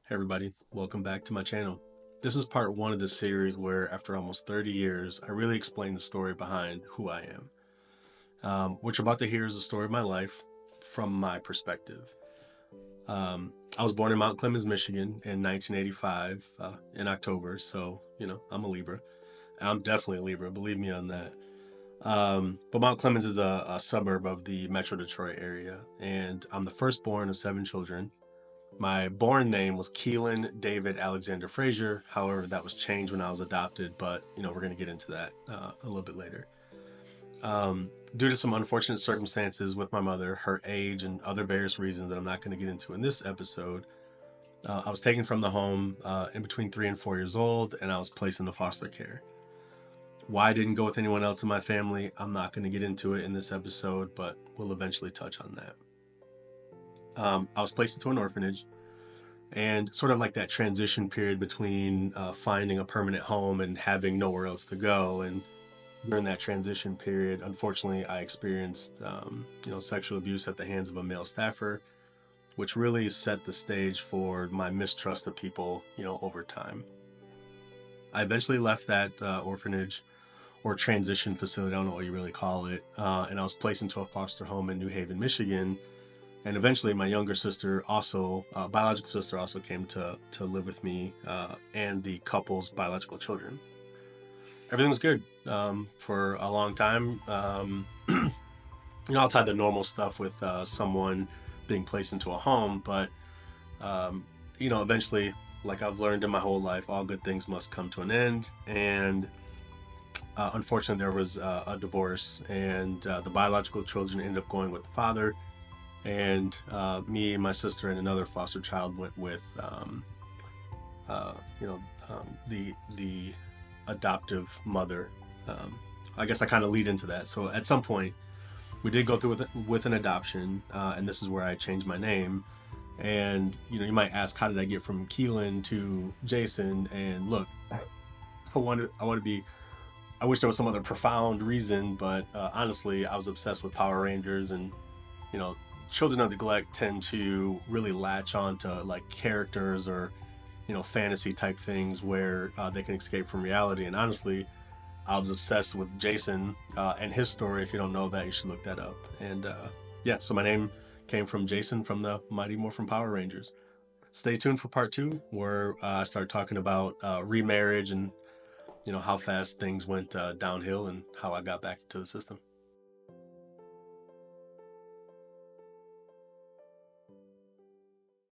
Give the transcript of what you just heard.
Hey everybody, welcome back to my channel. This is part one of the series where after almost 30 years, I really explain the story behind who I am. What you're about to hear is the story of my life from my perspective. I was born in Mount Clemens, Michigan in 1985 in October, so, I'm a Libra. I'm definitely a Libra, believe me on that. But Mount Clemens is a suburb of the Metro Detroit area, and I'm the firstborn of 7 children. My born name was Keelan David Alexander Frazier. However, that was changed when I was adopted, but we're going to get into that a little bit later. Due to some unfortunate circumstances with my mother, her age, and other various reasons that I'm not going to get into in this episode, I was taken from the home in between 3 and 4 years old, and I was placed into foster care. Why I didn't go with anyone else in my family, I'm not going to get into it in this episode, but we'll eventually touch on that. I was placed into an orphanage, and sort of like that transition period between finding a permanent home and having nowhere else to go. And during that transition period, unfortunately, I experienced sexual abuse at the hands of a male staffer, which really set the stage for my mistrust of people over time. I eventually left that orphanage or transition facility, I don't know what you really call it, and I was placed into a foster home in New Haven, Michigan. And eventually my younger sister also, biological sister, also came to live with me and the couple's biological children. Everything was good for a long time. Outside the normal stuff with someone being placed into a home, but eventually, like I've learned in my whole life, all good things must come to an end. And unfortunately, there was a divorce, and the biological children ended up going with the father. And me, my sister, and another foster child went with the adoptive mother. I guess I kind of lead into that. So at some point, we did go through with an adoption, and this is where I changed my name. And you might ask, how did I get from Keelan to Jason? And look, I want to be. I wish there was some other profound reason, but honestly, I was obsessed with Power Rangers, and children of neglect tend to really latch on to like characters or fantasy type things where they can escape from reality. And honestly, I was obsessed with Jason and his story. If you don't know that, you should look that up. And yeah, so my name came from Jason from the Mighty Morphin Power Rangers. Stay tuned for part 2, where I start talking about remarriage and how fast things went downhill and how I got back into the system.